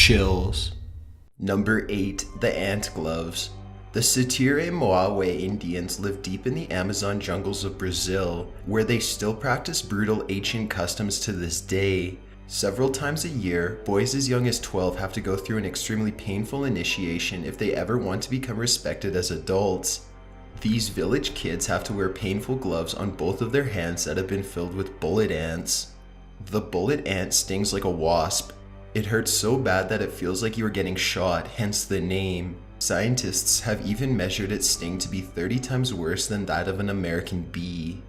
Chills. Number 8. The Ant Gloves. The Sitire-Moawe Indians live deep in the Amazon jungles of Brazil, where they still practice brutal ancient customs to this day. Several times a year, boys as young as 12 have to go through an extremely painful initiation if they ever want to become respected as adults. These village kids have to wear painful gloves on both of their hands that have been filled with bullet ants. The bullet ant stings like a wasp. It hurts so bad that it feels like you are getting shot, hence the name. Scientists have even measured its sting to be 30 times worse than that of an American bee.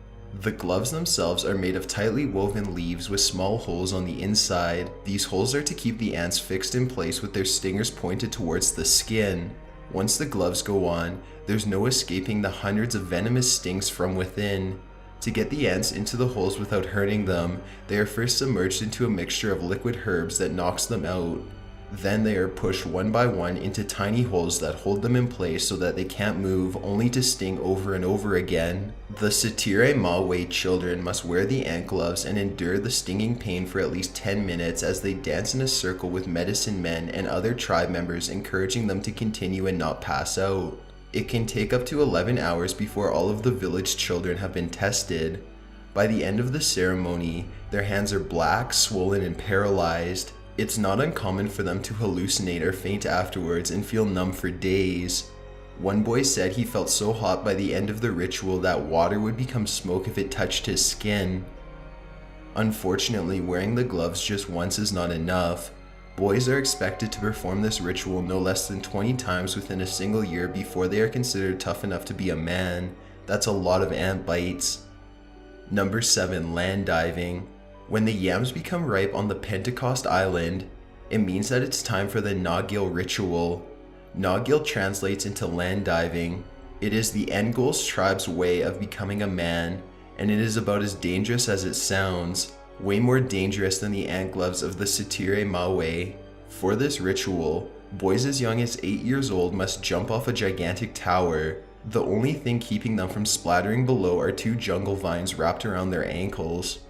The gloves themselves are made of tightly woven leaves with small holes on the inside. These holes are to keep the ants fixed in place with their stingers pointed towards the skin. Once the gloves go on, there's no escaping the hundreds of venomous stings from within. To get the ants into the holes without hurting them, they are first submerged into a mixture of liquid herbs that knocks them out. Then they are pushed one by one into tiny holes that hold them in place so that they can't move, only to sting over and over again. The Sitire-Moawe children must wear the ant gloves and endure the stinging pain for at least 10 minutes as they dance in a circle with medicine men and other tribe members, encouraging them to continue and not pass out. It can take up to 11 hours before all of the village children have been tested. By the end of the ceremony, their hands are black, swollen, and paralyzed. It's not uncommon for them to hallucinate or faint afterwards and feel numb for days. One boy said he felt so hot by the end of the ritual that water would become smoke if it touched his skin. Unfortunately, wearing the gloves just once is not enough. Boys are expected to perform this ritual no less than 20 times within a single year before they are considered tough enough to be a man. That's a lot of ant bites. Number 7. Land diving. When the yams become ripe on the Pentecost Island, it means that it's time for the Nagil ritual. Nagil translates into land diving. It is the Ngos tribe's way of becoming a man, and it is about as dangerous as it sounds, way more dangerous than the ant gloves of the Sitire-Moawe. For this ritual, boys as young as 8 years old must jump off a gigantic tower. The only thing keeping them from splattering below are 2 jungle vines wrapped around their ankles.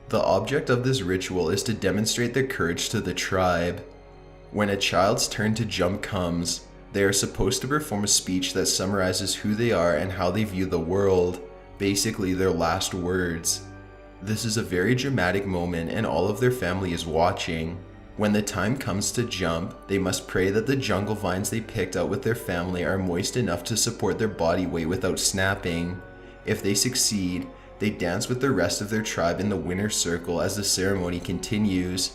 The object of this ritual is to demonstrate their courage to the tribe. When a child's turn to jump comes, they are supposed to perform a speech that summarizes who they are and how they view the world, basically their last words. This is a very dramatic moment and all of their family is watching. When the time comes to jump, they must pray that the jungle vines they picked out with their family are moist enough to support their body weight without snapping. If they succeed, they dance with the rest of their tribe in the winner's circle as the ceremony continues.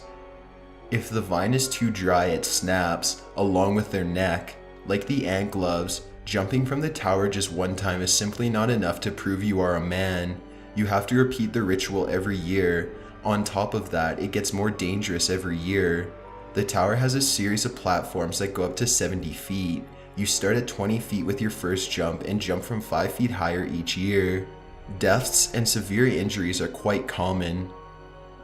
If the vine is too dry, it snaps, along with their neck. Like the ant gloves, jumping from the tower just one time is simply not enough to prove you are a man. You have to repeat the ritual every year. On top of that, it gets more dangerous every year. The tower has a series of platforms that go up to 70 feet. You start at 20 feet with your first jump and jump from 5 feet higher each year. Deaths and severe injuries are quite common.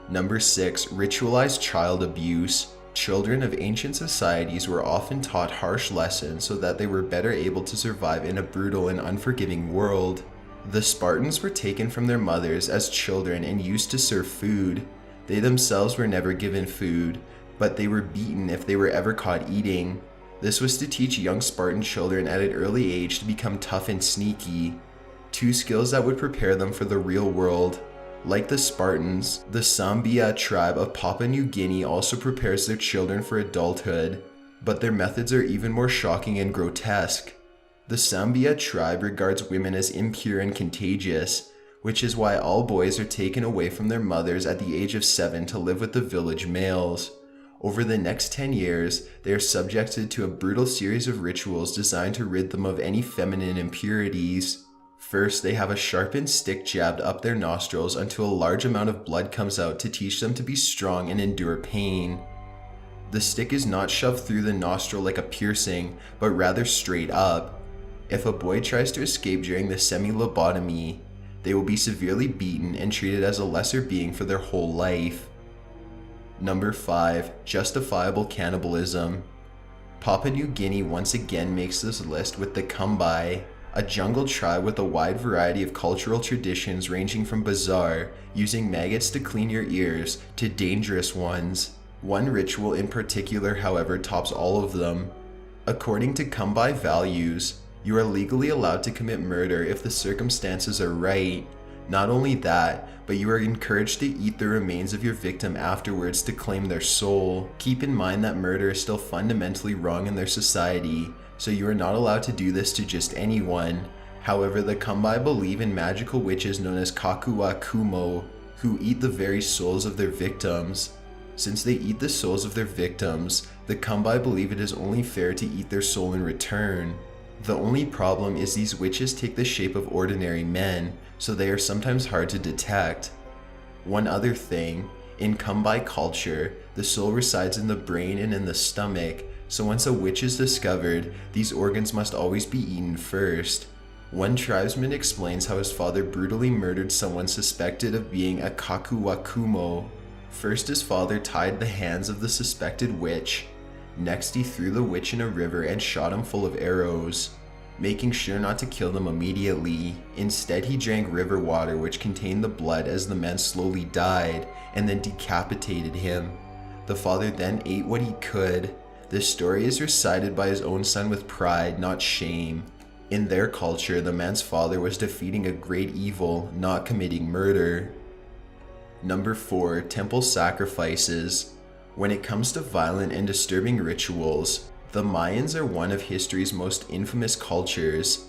Number 6. Ritualized child abuse. Children of ancient societies were often taught harsh lessons so that they were better able to survive in a brutal and unforgiving world. The Spartans were taken from their mothers as children and used to serve food. They themselves were never given food, but they were beaten if they were ever caught eating. This was to teach young Spartan children at an early age to become tough and sneaky. 2 skills that would prepare them for the real world. Like the Spartans, the Sambia tribe of Papua New Guinea also prepares their children for adulthood, but their methods are even more shocking and grotesque. The Sambia tribe regards women as impure and contagious, which is why all boys are taken away from their mothers at the age of 7 to live with the village males. Over the next 10 years, they are subjected to a brutal series of rituals designed to rid them of any feminine impurities. First, they have a sharpened stick jabbed up their nostrils until a large amount of blood comes out to teach them to be strong and endure pain. The stick is not shoved through the nostril like a piercing, but rather straight up. If a boy tries to escape during the semi-lobotomy, they will be severely beaten and treated as a lesser being for their whole life. Number 5. Justifiable cannibalism. Papua New Guinea once again makes this list with the Kumbai, a jungle tribe with a wide variety of cultural traditions ranging from bizarre, using maggots to clean your ears, to dangerous ones. One ritual in particular, however, tops all of them. According to Kumbai values, you are legally allowed to commit murder if the circumstances are right. Not only that, but you are encouraged to eat the remains of your victim afterwards to claim their soul. Keep in mind that murder is still fundamentally wrong in their society, so you are not allowed to do this to just anyone. However, the Kumbai believe in magical witches known as Kakuwa Kumo, who eat the very souls of their victims. Since they eat the souls of their victims, the Kumbai believe it is only fair to eat their soul in return. The only problem is these witches take the shape of ordinary men, so they are sometimes hard to detect. One other thing, in Kumbai culture, the soul resides in the brain and in the stomach, so once a witch is discovered, these organs must always be eaten first. One tribesman explains how his father brutally murdered someone suspected of being a Kakuwa Kumo. First, his father tied the hands of the suspected witch. Next, he threw the witch in a river and shot him full of arrows, making sure not to kill them immediately. Instead, he drank river water which contained the blood as the man slowly died, and then decapitated him. The father then ate what he could. This story is recited by his own son with pride, not shame. In their culture, the man's father was defeating a great evil, not committing murder. Number 4. Temple sacrifices. When it comes to violent and disturbing rituals, the Mayans are one of history's most infamous cultures.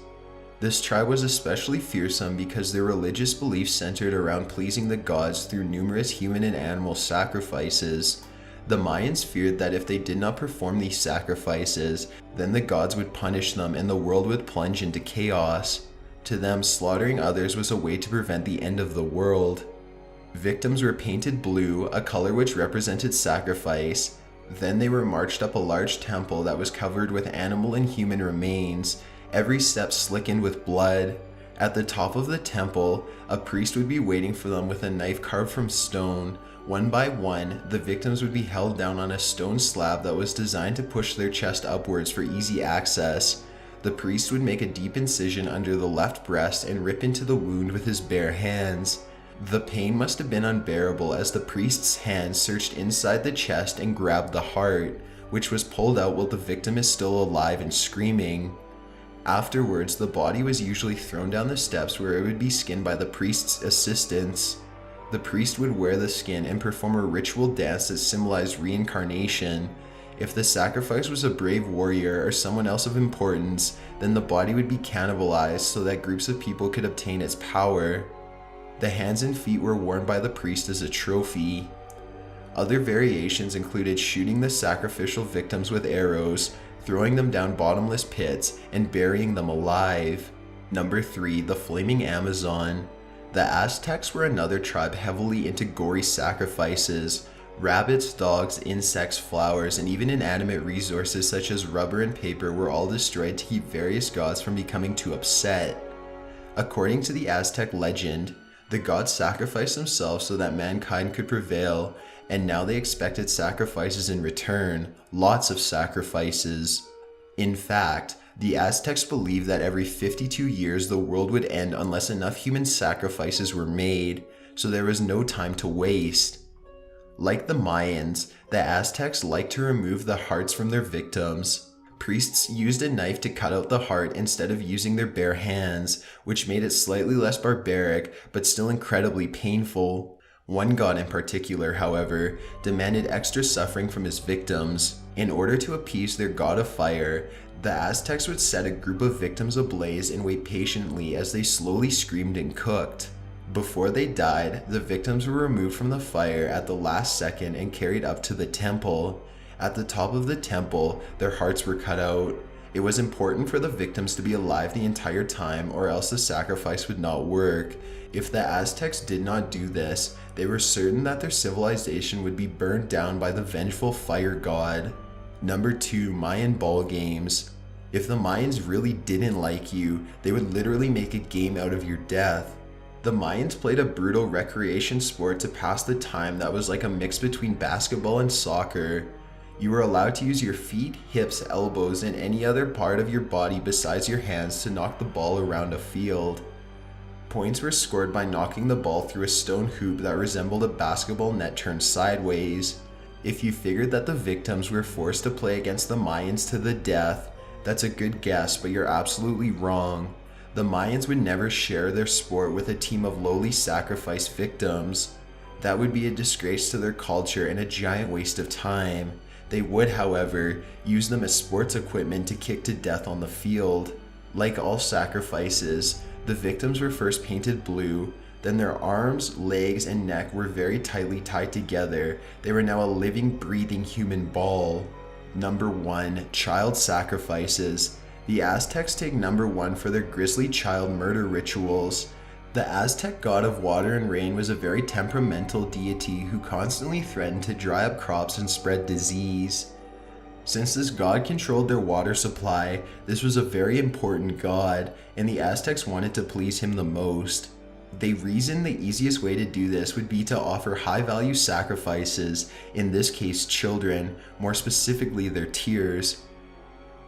This tribe was especially fearsome because their religious beliefs centered around pleasing the gods through numerous human and animal sacrifices. The Mayans feared that if they did not perform these sacrifices, then the gods would punish them and the world would plunge into chaos. To them, slaughtering others was a way to prevent the end of the world. Victims were painted blue, a color which represented sacrifice. Then they were marched up a large temple that was covered with animal and human remains, every step slickened with blood. At the top of the temple, a priest would be waiting for them with a knife carved from stone. One by one, the victims would be held down on a stone slab that was designed to push their chest upwards for easy access. The priest would make a deep incision under the left breast and rip into the wound with his bare hands. The pain must have been unbearable as the priest's hand searched inside the chest and grabbed the heart, which was pulled out while the victim is still alive and screaming. Afterwards, the body was usually thrown down the steps where it would be skinned by the priest's assistants. The priest would wear the skin and perform a ritual dance that symbolized reincarnation. If the sacrifice was a brave warrior or someone else of importance, then the body would be cannibalized so that groups of people could obtain its power. The hands and feet were worn by the priest as a trophy. Other variations included shooting the sacrificial victims with arrows, throwing them down bottomless pits, and burying them alive. Number 3. The Flaming Amazon. The Aztecs were another tribe heavily into gory sacrifices. Rabbits, dogs, insects, flowers, and even inanimate resources such as rubber and paper were all destroyed to keep various gods from becoming too upset. According to the Aztec legend, the gods sacrificed themselves so that mankind could prevail, and now they expected sacrifices in return, lots of sacrifices. In fact, the Aztecs believed that every 52 years the world would end unless enough human sacrifices were made, so there was no time to waste. Like the Mayans, the Aztecs liked to remove the hearts from their victims. Priests used a knife to cut out the heart instead of using their bare hands, which made it slightly less barbaric but still incredibly painful. One god in particular, however, demanded extra suffering from his victims. In order to appease their god of fire, the Aztecs would set a group of victims ablaze and wait patiently as they slowly screamed and cooked. Before they died, the victims were removed from the fire at the last second and carried up to the temple. At the top of the temple, their hearts were cut out. It was important for the victims to be alive the entire time or else the sacrifice would not work. If the Aztecs did not do this, they were certain that their civilization would be burned down by the vengeful fire god. Number 2. Mayan ball games. If the Mayans really didn't like you, they would literally make a game out of your death. The Mayans played a brutal recreation sport to pass the time that was like a mix between basketball and soccer. You were allowed to use your feet, hips, elbows, and any other part of your body besides your hands to knock the ball around a field. Points were scored by knocking the ball through a stone hoop that resembled a basketball net turned sideways. If you figured that the victims were forced to play against the Mayans to the death, that's a good guess, but you're absolutely wrong. The Mayans would never share their sport with a team of lowly sacrifice victims. That would be a disgrace to their culture and a giant waste of time. They would, however, use them as sports equipment to kick to death on the field. Like all sacrifices, the victims were first painted blue, then their arms, legs, and neck were very tightly tied together. They were now a living, breathing human ball. Number 1. Child sacrifices. The Aztecs take number 1 for their grisly child murder rituals. The Aztec god of water and rain was a very temperamental deity who constantly threatened to dry up crops and spread disease. Since this god controlled their water supply, this was a very important god, and the Aztecs wanted to please him the most. They reasoned the easiest way to do this would be to offer high-value sacrifices, in this case children, more specifically their tears.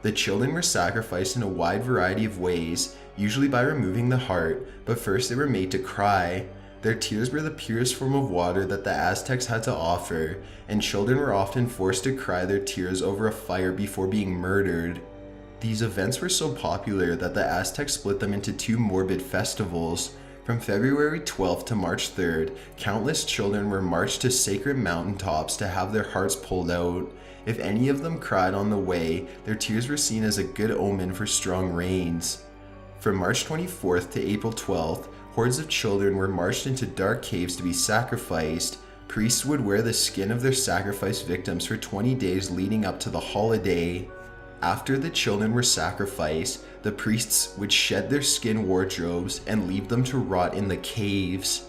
The children were sacrificed in a wide variety of ways, usually by removing the heart, but first they were made to cry. Their tears were the purest form of water that the Aztecs had to offer, and children were often forced to cry their tears over a fire before being murdered. These events were so popular that the Aztecs split them into 2 morbid festivals. From February 12th to March 3rd, countless children were marched to sacred mountaintops to have their hearts pulled out. If any of them cried on the way, their tears were seen as a good omen for strong rains. From March 24th to April 12th, hordes of children were marched into dark caves to be sacrificed. Priests would wear the skin of their sacrificed victims for 20 days leading up to the holiday. After the children were sacrificed, the priests would shed their skin wardrobes and leave them to rot in the caves.